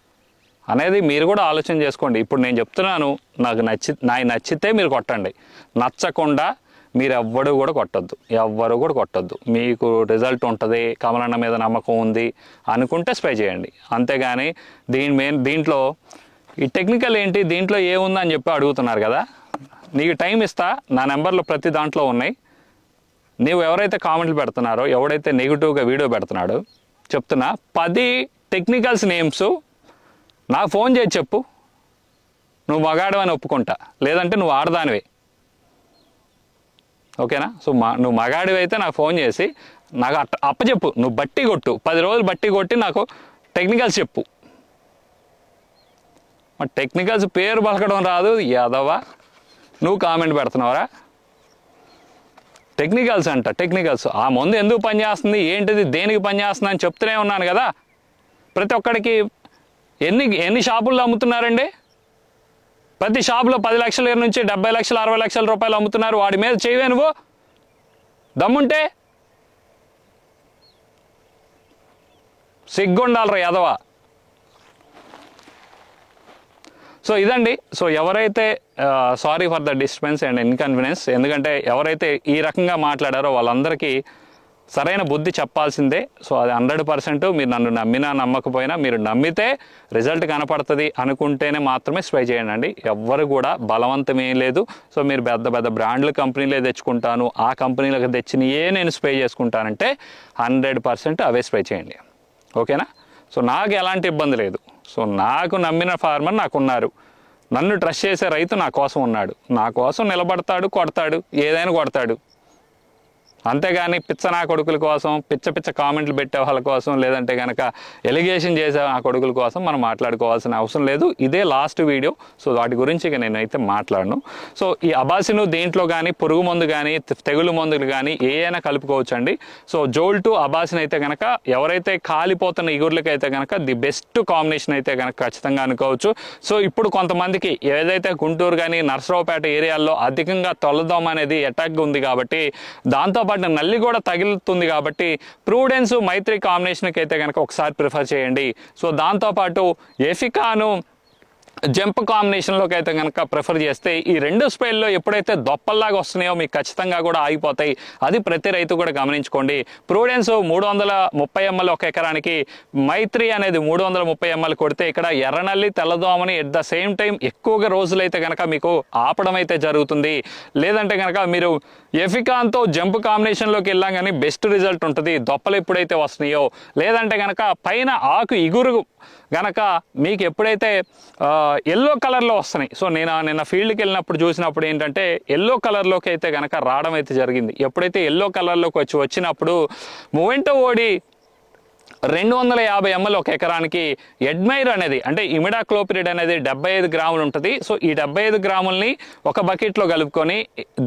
అనేది మీరు కూడా ఆలోచన చేసుకోండి. ఇప్పుడు నేను చెప్తున్నాను, నాకు నచ్చితే మీరు కొట్టండి, నచ్చకుండా మీరు ఎవ్వరు కూడా కొట్టొద్దు. మీకు రిజల్ట్ ఉంటుంది, కమలన్న మీద నమ్మకం ఉంది అనుకుంటే స్ప్రే చేయండి. అంతేగాని దీంట్లో ఈ టెక్నికల్ ఏంటి, దీంట్లో ఏముందని చెప్పి అడుగుతున్నారు కదా. నీకు టైం ఇస్తా, నా నెంబర్లో ప్రతి దాంట్లో ఉన్నాయి. నీవు ఎవరైతే కామెంట్లు పెడుతున్నారో, ఎవడైతే నెగిటివ్గా వీడియో పెడుతున్నాడో చెప్తున్నా, 10 టెక్నికల్స్ నేమ్స్ నాకు ఫోన్ చేసి చెప్పు. నువ్వు మగాడవని ఒప్పుకుంటా, లేదంటే నువ్వు ఆడదానివే. ఓకేనా? సో నువ్వు మగాడివి అయితే నాకు ఫోన్ చేసి నాకు అప్పచెప్పు. నువ్వు బట్టి కొట్టు, 10 రోజులు బట్టి కొట్టి నాకు టెక్నికల్స్ చెప్పు. మరి టెక్నికల్స్ పేరు పలకడం రాదు యాదవా, నువ్వు కామెంట్ పెడుతున్నావరా? టెక్నికల్స్ ఆ మందు ఎందుకు పనిచేస్తుంది, ఏంటిది, దేనికి పనిచేస్తుంది అని చెప్తూనే ఉన్నాను కదా. ప్రతి ఒక్కడికి ఎన్ని షాపుల్లో అమ్ముతున్నారండి? ప్రతి షాపులో 10 లక్షల నుంచి 70 లక్షలు 60 లక్షల రూపాయలు అమ్ముతున్నారు. వాడి మీద చేయవే నువ్వు దమ్ముంటే? సిగ్గుండాలరా యాదవ. సో ఇదండి. సో ఎవరైతే sorry for the disturbance and inconvenience, ఎందుకంటే ఎవరైతే ఈ రకంగా మాట్లాడారో వాళ్ళందరికీ సరైన బుద్ధి చెప్పాల్సిందే. సో అది 100% మీరు నన్ను నమ్మినా నమ్మకపోయినా, మీరు నమ్మితే రిజల్ట్ కనపడుతుంది అనుకుంటేనే మాత్రమే స్ప్రే చేయండి. ఎవ్వరు కూడా బలవంతం ఏం లేదు. సో మీరు పెద్ద పెద్ద బ్రాండ్ల కంపెనీలే తెచ్చుకుంటాను, ఆ కంపెనీలకు తెచ్చినయే నేను స్ప్రే చేసుకుంటానంటే 100% అవే స్ప్రే చేయండి. ఓకేనా? సో నాకు ఎలాంటి ఇబ్బంది లేదు. సో నాకు నమ్మిన ఫార్మర్ నాకున్నారు, నన్ను ట్రస్ట్ చేసే రైతు నా కోసం ఉన్నాడు, నా కోసం నిలబడతాడు, కొడతాడు, ఏదైనా కొడతాడు. అంతేగాని పిచ్చ నా కొడుకుల కోసం, పిచ్చ కామెంట్లు పెట్టే వాళ్ళ కోసం, లేదంటే కనుక ఎలిగేషన్ చేసే నా కొడుకుల కోసం మనం మాట్లాడుకోవాల్సిన అవసరం లేదు. ఇదే లాస్ట్ వీడియో. సో వాటి గురించి ఇక నేనైతే మాట్లాడను. సో ఈ అబాసిను దీంట్లో కానీ పురుగు మందు కానీ తెగులు మందులు కానీ ఏమైనా కలుపుకోవచ్చండి. సో జోల్టు అబాసిన్ అయితే కనుక ఎవరైతే కాలిపోతున్న ఇగుర్లకైతే కనుక ది బెస్ట్ కాంబినేషన్ అయితే కనుక ఖచ్చితంగా అనుకోవచ్చు. సో ఇప్పుడు కొంతమందికి ఏదైతే గుంటూరు కానీ నర్సరావుపేట ఏరియాల్లో అధికంగా తొలదోమ అనేది అటాక్ ఉంది కాబట్టి, దాంతోపాటు నల్లి కూడా తగులుతుంది కాబట్టి ప్రూడెన్స్ మైత్రి కాంబినేషన్కి అయితే కనుక ఒకసారి ప్రిఫర్ చేయండి. సో దాంతోపాటు ఎఫికాను జంప్ కాంబినేషన్లోకి అయితే కనుక ప్రిఫర్ చేస్తే ఈ 2 స్ప్రేల్లో ఎప్పుడైతే దొప్పల్లాగా వస్తున్నాయో మీకు ఖచ్చితంగా కూడా ఆగిపోతాయి. అది ప్రతి రైతు కూడా గమనించుకోండి. ప్రూడెన్స్ 330 ml ఒక ఎకరానికి, మైత్రి అనేది 330 ml కొడితే ఇక్కడ ఎర్రనల్లి తెల్లదోమని ఎట్ ద సేమ్ టైం ఎక్కువగా రోజులైతే కనుక మీకు ఆపడం అయితే జరుగుతుంది. లేదంటే కనుక మీరు ఎఫికాన్తో జంప్ కాంబినేషన్లోకి వెళ్ళాం కానీ బెస్ట్ రిజల్ట్ ఉంటుంది దొప్పలు ఎప్పుడైతే వస్తున్నాయో. లేదంటే కనుక పైన ఆకు ఇగురు గనక మీకు ఎప్పుడైతే ఎల్లో కలర్లో వస్తున్నాయి. సో నేను నిన్న ఫీల్డ్కి వెళ్ళినప్పుడు చూసినప్పుడు ఏంటంటే ఎల్లో కలర్లోకి అయితే కనుక రావడం అయితే జరిగింది. ఎప్పుడైతే ఎల్లో కలర్లోకి వచ్చినప్పుడు మొవెంటో ఓడి 250 ml ఒక ఎకరానికి, ఎడ్మైర్ అనేది అంటే ఇమిడాక్లోపిరిడ్ అనేది 75 గ్రాములు ఉంటుంది. సో ఈ 75 గ్రాములని ఒక బకెట్లో కలుపుకొని,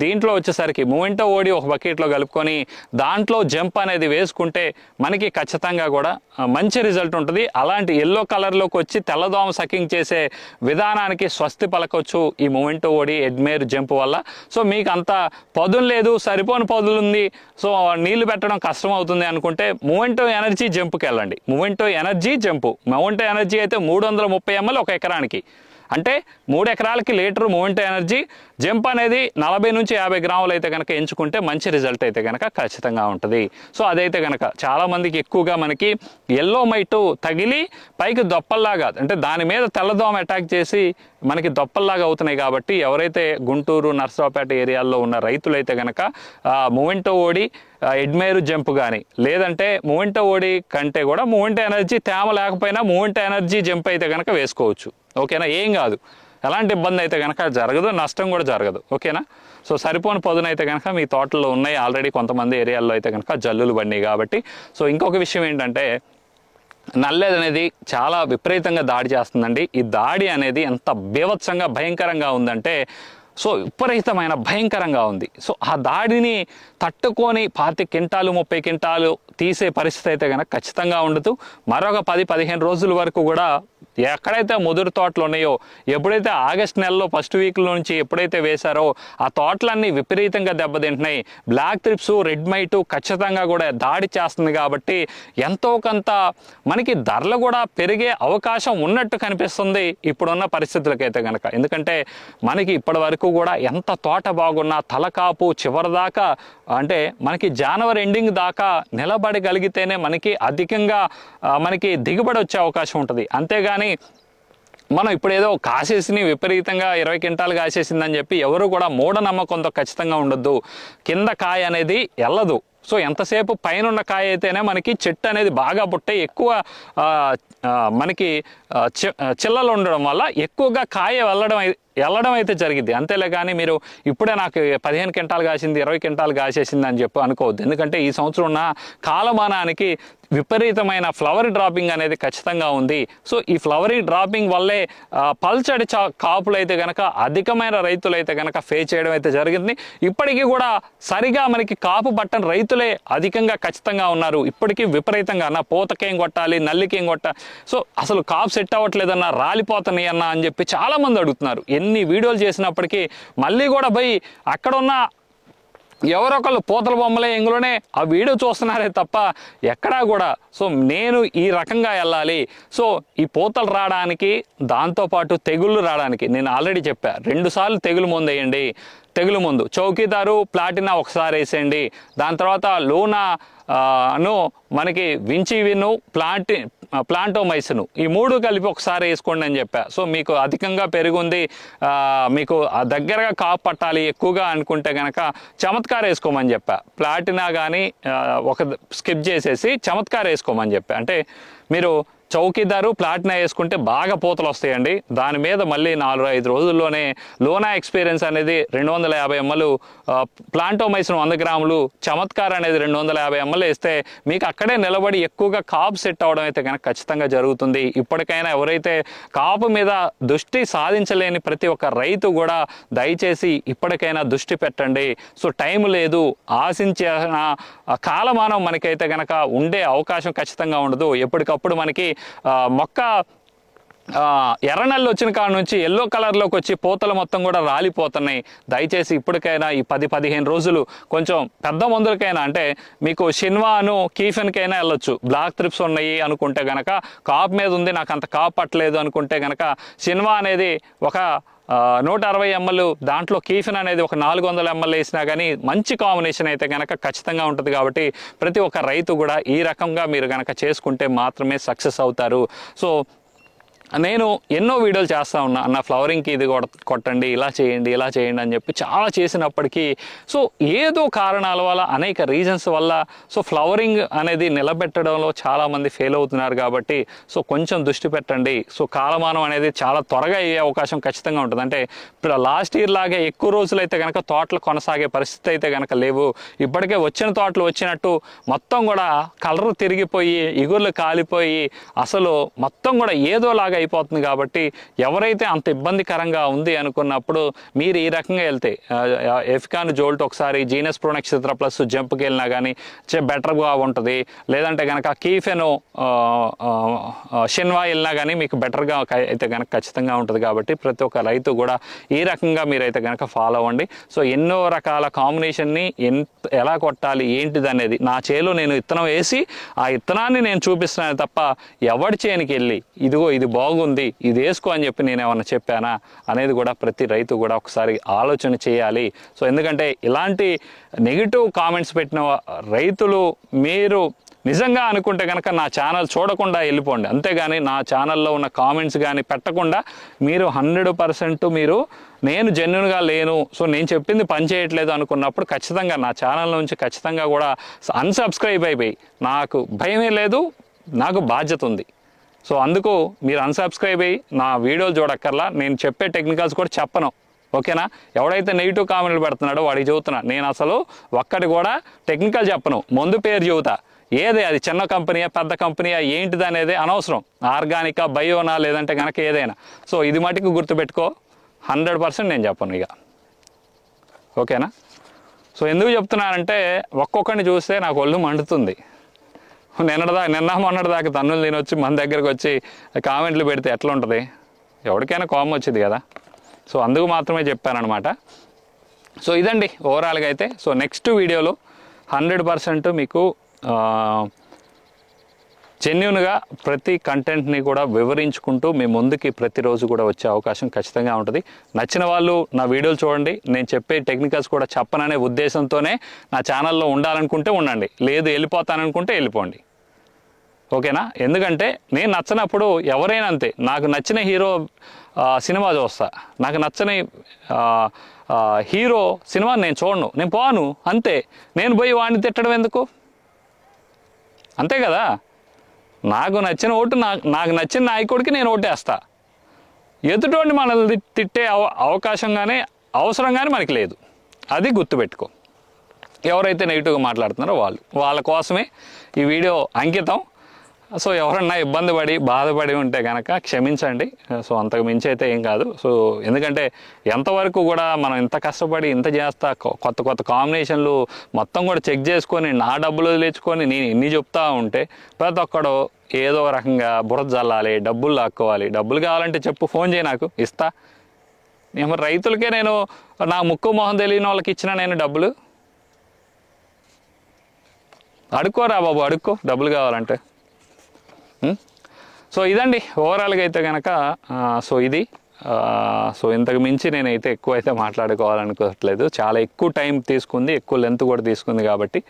దీంట్లో వచ్చేసరికి మొవెంటో ఓడి ఒక బకెట్లో కలుపుకొని దాంట్లో జంప్ అనేది వేసుకుంటే మనకి ఖచ్చితంగా కూడా మంచి రిజల్ట్ ఉంటుంది. అలాంటి ఎల్లో కలర్లోకి వచ్చి తెల్లదోమ సకింగ్ చేసే విధానానికి స్వస్తి పలకొచ్చు ఈ మొవెంటో ఓడి ఎడ్మైర్ జంప్ వల్ల. సో మీకు అంత పదును లేదు, సరిపోని పదులు ఉంది, సో నీళ్లు పెట్టడం కష్టం అవుతుంది అనుకుంటే మొవెంటో ఎనర్జీ జంప్కి వెళ్ళండి. మొవెంటో ఎనర్జీ జంపు, మొవెంటో ఎనర్జీ అయితే 330 ml ఒక ఎకరానికి, అంటే 3 ఎకరాలకి లీటర్ మొవెంటో ఎనర్జీ జంప్ అనేది 40 నుంచి 50 గ్రాములు అయితే కనుక ఎంచుకుంటే మంచి రిజల్ట్ అయితే కనుక ఖచ్చితంగా ఉంటుంది. సో అదైతే కనుక చాలామందికి ఎక్కువగా మనకి ఎల్లో మైటు తగిలి పైకి దొప్పల్లాగా, అంటే దాని మీద తెల్లదోమ అటాక్ చేసి మనకి దొప్పల్లాగా అవుతున్నాయి. కాబట్టి ఎవరైతే గుంటూరు నర్సరావుపేట ఏరియాల్లో ఉన్న రైతులైతే కనుక మొవెంటో ఓడి ఎడ్మైర్ జంప్ కానీ, లేదంటే మొవెంటో ఓడి కంటే కూడా మొవెంటో ఎనర్జీ తేమ లేకపోయినా మొవెంటో ఎనర్జీ జంప్ అయితే కనుక వేసుకోవచ్చు. ఓకేనా? ఏం కాదు, ఎలాంటి ఇబ్బంది అయితే కనుక జరగదు, నష్టం కూడా జరగదు. ఓకేనా? సో సరిపోని పదును అయితే కనుక మీ తోటల్లో ఉన్నాయి ఆల్రెడీ, కొంతమంది ఏరియాల్లో అయితే కనుక జల్లులు పడినాయి కాబట్టి. సో ఇంకొక విషయం ఏంటంటే నల్లేది అనేది చాలా విపరీతంగా దాడి చేస్తుందండి. ఈ దాడి అనేది ఎంత బీభత్సంగా భయంకరంగా ఉందంటే, సో విపరీతమైన భయంకరంగా ఉంది. సో ఆ దాడిని తట్టుకొని 25 క్వింటాలు 30 క్వింటాలు తీసే పరిస్థితి అయితే కనుక ఖచ్చితంగా ఉండదు. మరొక 10-15 రోజుల వరకు కూడా ఎక్కడైతే ముదురు తోటలు ఉన్నాయో, ఎప్పుడైతే ఆగస్ట్ నెలలో ఫస్ట్ వీక్ నుంచి ఎప్పుడైతే వేశారో ఆ తోటలన్నీ విపరీతంగా దెబ్బతింటున్నాయి. బ్లాక్ త్రిప్స్, రెడ్ మైటు ఖచ్చితంగా కూడా దాడి చేస్తుంది. కాబట్టి ఎంతో కొంత మనకి ధరలు కూడా పెరిగే అవకాశం ఉన్నట్టు కనిపిస్తుంది ఇప్పుడున్న పరిస్థితులకైతే కనుక. ఎందుకంటే మనకి ఇప్పటి వరకు కూడా ఎంత తోట బాగున్నా తలకాపు చివరిదాకా, అంటే మనకి జనవరి ఎండింగ్ దాకా నిలబడగలిగితేనే మనకి అధికంగా మనకి దిగుబడి వచ్చే అవకాశం ఉంటుంది. అంతేగాని మనం ఇప్పుడు ఏదో కాసేసిని విపరీతంగా 20 క్వింటాలు కాసేసిందని చెప్పి ఎవరు కూడా మూఢనమ్మకంతో ఖచ్చితంగా ఉండొద్దు. కింద కాయ అనేది వెళ్ళదు. సో ఎంతసేపు పైన ఉన్న కాయ అయితేనే మనకి చెట్టు అనేది బాగా పుట్టే, ఎక్కువ మనకి చిల్లలు ఉండడం వల్ల ఎక్కువగా కాయ వెళ్ళడం వెళ్ళడం అయితే జరిగింది. అంతేలే కానీ మీరు ఇప్పుడే నాకు 15 క్వింటాలు కాసింది 20 క్వింటాలు కాసేసింది అని చెప్పి అనుకోవద్దు. ఎందుకంటే ఈ సంవత్సరం ఉన్న కాలమానానికి విపరీతమైన ఫ్లవర్ డ్రాపింగ్ అనేది ఖచ్చితంగా ఉంది. సో ఈ ఫ్లవరింగ్ డ్రాపింగ్ వల్లే పల్చడి కాపులు అయితే కనుక అధికమైన రైతులు అయితే కనుక ఫేస్ చేయడం అయితే జరిగింది. ఇప్పటికీ కూడా సరిగా మనకి కాపు పట్టని రైతులే అధికంగా ఖచ్చితంగా ఉన్నారు. ఇప్పటికీ విపరీతంగా అన్న పూతకేం కొట్టాలి, నల్లికేం కొట్టాలి, సో అసలు కాపు సెట్ అవ్వట్లేదన్నా, రాలిపోతున్నాయి అన్న అని చెప్పి చాలా మంది అడుగుతున్నారు. ఎన్ని వీడియోలు చేసినప్పటికీ మళ్ళీ కూడా పోయి అక్కడ ఉన్న ఎవరొకళ్ళు పూతల బొమ్మలే ఇందులోనే ఆ వీడియో చూస్తున్నారే తప్ప ఎక్కడా కూడా సో నేను ఈ రకంగా వెళ్ళాలి, సో ఈ పూతలు రావడానికి దాంతోపాటు తెగుళ్ళు రావడానికి నేను ఆల్రెడీ చెప్పా 2 సార్లు తెగులు మందు వేయండి. తెగులు ముందు చౌకీదారు ప్లాటినా ఒకసారి వేసేయండి. దాని తర్వాత లూనా మనకి వించివిను ప్లాంటోమైసిన్ ఈ 3 కలిపి ఒకసారి వేసుకోండి అని చెప్పా. సో మీకు అధికంగా పెరుగుంది, మీకు దగ్గరగా కాపు పట్టాలి ఎక్కువగా అనుకుంటే కనుక చమత్కార్ వేసుకోమని చెప్పా. ప్లాటినా కానీ ఒక స్కిప్ చేసేసి చమత్కార్ వేసుకోమని చెప్పా. అంటే మీరు చౌకీదారు ప్లాటినా వేసుకుంటే బాగా పూతలు వస్తాయండి. దాని మీద మళ్ళీ 4-5 రోజుల్లోనే లోనా ఎక్స్పీరియన్స్ అనేది 250 ml, ప్లాంటోమైసిన్ 100 గ్రాములు, చమత్కార్ అనేది 250 ml వేస్తే మీకు అక్కడే నిలబడి ఎక్కువగా కాపు సెట్ అవడం అయితే కనుక ఖచ్చితంగా జరుగుతుంది. ఇప్పటికైనా ఎవరైతే కాపు మీద దృష్టి సాధించలేని ప్రతి ఒక్క రైతు కూడా దయచేసి ఇప్పటికైనా దృష్టి పెట్టండి. సో టైం లేదు, ఆశించిన కాలమానం మనకైతే కనుక ఉండే అవకాశం ఖచ్చితంగా ఉండదు. ఎప్పటికప్పుడు మనకి మొక్క ఎర్రనల్లి వచ్చిన కాడ నుంచి ఎల్లో కలర్లోకి వచ్చి పూతలు మొత్తం కూడా రాలిపోతున్నాయి. దయచేసి ఇప్పటికైనా ఈ 10-15 రోజులు కొంచెం పెద్ద మందులకైనా, అంటే మీకు షిన్వాను కీఫెన్కైనా వెళ్ళొచ్చు. బ్లాక్ త్రిప్స్ ఉన్నాయి అనుకుంటే కనుక, కాపు మీద ఉంది నాకు అంత కాపు పట్టలేదు అనుకుంటే కనుక షిన్వా అనేది ఒక 160 ml, దాంట్లో కీఫిన్ అనేది ఒక 400 ml వేసినా కానీ మంచి కాంబినేషన్ అయితే కనుక ఖచ్చితంగా ఉంటుంది. కాబట్టి ప్రతి ఒక్క రైతు కూడా ఈ రకంగా మీరు కనుక చేసుకుంటే మాత్రమే సక్సెస్ అవుతారు. సో నేను ఎన్నో వీడియోలు చేస్తూ ఉన్నా, అన్న ఫ్లవరింగ్కి ఇది కొట్టండి, ఇలా చేయండి అని చెప్పి చాలా చేసినప్పటికీ సో ఏదో కారణాల వల్ల, అనేక రీజన్స్ వల్ల సో ఫ్లవరింగ్ అనేది నిలబెట్టడంలో చాలామంది ఫెయిల్ అవుతున్నారు. కాబట్టి సో కొంచెం దృష్టి పెట్టండి. సో కాలమానం అనేది చాలా త్వరగా అయ్యే అవకాశం ఖచ్చితంగా ఉంటుంది. అంటే ఇప్పుడు లాస్ట్ ఇయర్ లాగే ఎక్కువ రోజులు అయితే కనుక తోటలు కొనసాగే పరిస్థితి అయితే కనుక లేవు. ఇప్పటికే వచ్చిన తోటలు వచ్చినట్టు మొత్తం కూడా కలర్ తిరిగిపోయి, ఇగుర్లు కాలిపోయి, అసలు మొత్తం కూడా ఏదోలాగా అయిపోతుంది. కాబట్టి ఎవరైతే అంత ఇబ్బందికరంగా ఉంది అనుకున్నప్పుడు మీరు ఈ రకంగా వెళ్తే ఎఫికాన్ జోల్ట్ ఒకసారి, జీనస్ ప్రో నక్షత్ర ప్లస్ జంప్కి వెళ్ళినా కానీ బెటర్గా ఉంటుంది. లేదంటే కనుక కీఫెను షిన్వా వెళ్ళినా కానీ మీకు బెటర్గా అయితే కనుక ఖచ్చితంగా ఉంటుంది. కాబట్టి ప్రతి ఒక్క రైతు కూడా ఈ రకంగా మీరైతే కనుక ఫాలో అవ్వండి. సో ఎన్నో రకాల కాంబినేషన్ని ఎలా కొట్టాలి ఏంటిది అనేది నా చేలో నేను విత్తనం వేసి ఆ విత్తనాన్ని నేను చూపిస్తున్నాను తప్ప ఎవరి చేనికి వెళ్ళి ఇదిగో ఇది బాగుంది ఇది వేసుకో అని చెప్పి నేను ఏమన్నా చెప్పానా అనేది కూడా ప్రతి రైతు కూడా ఒకసారి ఆలోచన చేయాలి. సో ఎందుకంటే ఇలాంటి నెగిటివ్ కామెంట్స్ పెట్టిన రైతులు మీరు నిజంగా అనుకుంటే కనుక నా ఛానల్ చూడకుండా వెళ్ళిపోండి. అంతేగాని నా ఛానల్లో ఉన్న కామెంట్స్ కానీ పెట్టకుండా మీరు 100% మీరు నేను జెన్యున్గా లేను, సో నేను చెప్పింది పని చేయట్లేదు అనుకున్నప్పుడు ఖచ్చితంగా నా ఛానల్ నుంచి ఖచ్చితంగా కూడా అన్సబ్స్క్రైబ్ అయిపోయి, నాకు భయమే లేదు, నాకు బాధ్యత ఉంది. సో అందుకు మీరు అన్సబ్స్క్రైబ్ అయ్యి నా వీడియోలు చూడక్కర్లా, నేను చెప్పే టెక్నికల్స్ కూడా చెప్పను. ఓకేనా? ఎవడైతే నెగిటివ్ కామెంట్లు పెడుతున్నాడో వాడికి చెబుతున్నా, నేను అసలు ఒక్కటి కూడా టెక్నికల్ చెప్పను, ముందు పేరు చెబుతా. ఏదే అది చిన్న కంపెనీయా పెద్ద కంపెనీయా ఏంటిది అనేది అనవసరం, ఆర్గానికా బయోనా లేదంటే కనుక ఏదైనా. సో ఇది మటుకు గుర్తుపెట్టుకో, 100% నేను చెప్పను ఇక. ఓకేనా? సో ఎందుకు చెప్తున్నానంటే ఒక్కొక్కరిని చూస్తే నాకు ఒళ్ళు మండుతుంది. నిన్న మొన్నటిదాకా తన్నులు తినొచ్చి మన దగ్గరకు వచ్చి కామెంట్లు పెడితే ఎట్లా ఉంటుంది? ఎవరికైనా కోపం వచ్చింది కదా. సో అందుకు మాత్రమే చెప్పానమాట. సో ఇదండి ఓవరాల్గా అయితే. సో నెక్స్ట్ వీడియోలో 100% మీకు జెన్యున్గా ప్రతి కంటెంట్ని కూడా వివరించుకుంటూ మీ ముందుకి ప్రతిరోజు కూడా వచ్చే అవకాశం ఖచ్చితంగా ఉంటుంది. నచ్చిన వాళ్ళు నా వీడియోలు చూడండి, నేను చెప్పే టెక్నికల్స్ కూడా చెప్పననే ఉద్దేశంతోనే నా ఛానల్లో ఉండాలనుకుంటే ఉండండి, లేదు వెళ్ళిపోతాననుకుంటే వెళ్ళిపోండి. ఓకేనా? ఎందుకంటే నేను నచ్చనప్పుడు ఎవరైనా అంతే, నాకు నచ్చిన హీరో సినిమా చూస్తా, నాకు నచ్చని హీరో సినిమా నేను చూడను, నేను పోను, అంతే. నేను పోయి వాడిని తిట్టడం ఎందుకు? అంతే కదా. నాకు నచ్చిన ఓటు నాకు నచ్చిన నాయకుడికి నేను ఓటేస్తా. ఎదుటోడిని మనల్ని తిట్టే అవకాశం కానీ అవసరం కానీ మనకి లేదు. అది గుర్తుపెట్టుకో. ఎవరైతే నెగిటివ్గా మాట్లాడుతున్నారో వాళ్ళ కోసమే ఈ వీడియో అంకితం. సో ఎవరన్నా ఇబ్బంది పడి బాధపడి ఉంటే కనుక క్షమించండి. సో అంతకు మించి అయితే ఏం కాదు. సో ఎందుకంటే ఎంతవరకు కూడా మనం ఇంత కష్టపడి ఇంత చేస్తా కొత్త కొత్త కాంబినేషన్లు మొత్తం కూడా చెక్ చేసుకొని నా డబ్బులు వదిలేచుకొని నేను ఇన్ని చెప్తా ఉంటే ప్రతి ఒక్కడు ఏదో రకంగా బురద జల్లాలి, డబ్బులు లాక్కోవాలి. డబ్బులు కావాలంటే చెప్పు, ఫోన్ చేయి, నాకు ఇస్తా. మరి రైతులకే నేను నా ముక్కు మొహం తెలియని వాళ్ళకి ఇచ్చిన నేను డబ్బులు అడుక్కోరా బాబు, అడుక్కో డబ్బులు కావాలంటే. సో ఇదండి ఓవరాల్గా అయితే కనుక. సో ఇది సో ఇంతకు మించి నేనైతే ఎక్కువ అయితే మాట్లాడుకోవాలనుకోవట్లేదు. చాలా ఎక్కువ టైం తీసుకుంది, ఎక్కువ లెంత్ కూడా తీసుకుంది కాబట్టి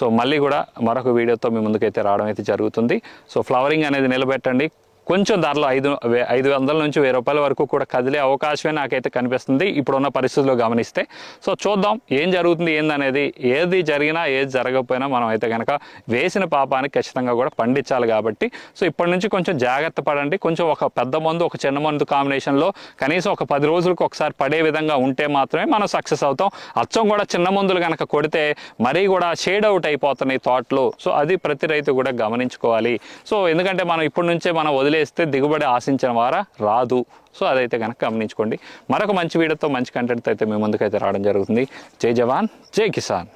సో మళ్ళీ కూడా మరొక వీడియోతో మీ ముందుకైతే రావడం అయితే జరుగుతుంది. సో ఫ్లవరింగ్ అనేది నిలబెట్టండి. కొంచెం ధరలో 500 నుంచి 1000 రూపాయల వరకు కూడా కదిలే అవకాశమే నాకైతే కనిపిస్తుంది ఇప్పుడున్న పరిస్థితుల్లో గమనిస్తే. సో చూద్దాం ఏం జరుగుతుంది ఏందనేది. ఏది జరిగినా ఏది జరగకపోయినా మనం అయితే కనుక వేసిన పాపానికి ఖచ్చితంగా కూడా పండించాలి కాబట్టి సో ఇప్పటి నుంచి కొంచెం జాగ్రత్త పడండి. కొంచెం ఒక పెద్ద మందు ఒక చిన్న మందు కాంబినేషన్లో కనీసం ఒక 10 రోజులకు ఒకసారి పడే విధంగా ఉంటే మాత్రమే మనం సక్సెస్ అవుతాం. అచ్చం కూడా చిన్న మందులు కనుక కొడితే మరీ కూడా షేడ్ అవుట్ అయిపోతున్నాయి తోటలు. సో అది ప్రతి రైతు కూడా గమనించుకోవాలి. సో ఎందుకంటే మనం ఇప్పటి నుంచే మనం వదిలేస్తే దిగుబడి ఆశించిన వారా రాదు. సో అదైతే కనుక గమనించుకోండి. మరొక మంచి వీడియోతో మంచి కంటెంట్తో అయితే మీ ముందుకైతే రావడం జరుగుతుంది. జై జవాన్, జై కిసాన్.